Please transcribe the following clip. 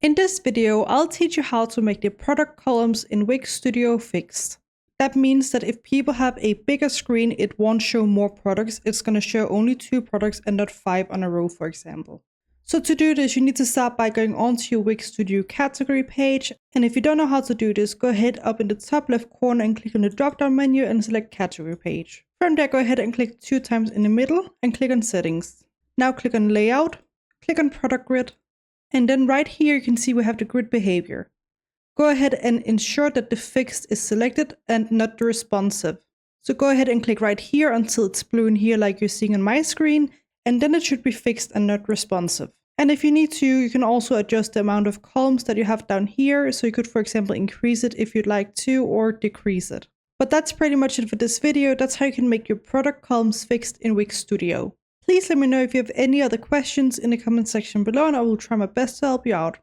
In this video, I'll teach you how to make the product columns in Wix Studio fixed. That means that if people have a bigger screen, it won't show more products. It's going to show only 2 products and not 5 on a row, for example. So to do this, you need to start by going onto your Wix Studio category page. And if you don't know how to do this, go ahead up in the top left corner and click on the drop-down menu and select category page. From there, go ahead and click 2 times in the middle and click on settings. Now click on layout, click on product grid. And then right here, you can see we have the grid behavior. Go ahead and ensure that the fixed is selected and not the responsive. So go ahead and click right here until it's blue in here like you're seeing on my screen, and then it should be fixed and not responsive. And if you need to, you can also adjust the amount of columns that you have down here. So you could, for example, increase it if you'd like to, or decrease it. But that's pretty much it for this video. That's how you can make your product columns fixed in Wix Studio. Please let me know if you have any other questions in the comment section below, and I will try my best to help you out.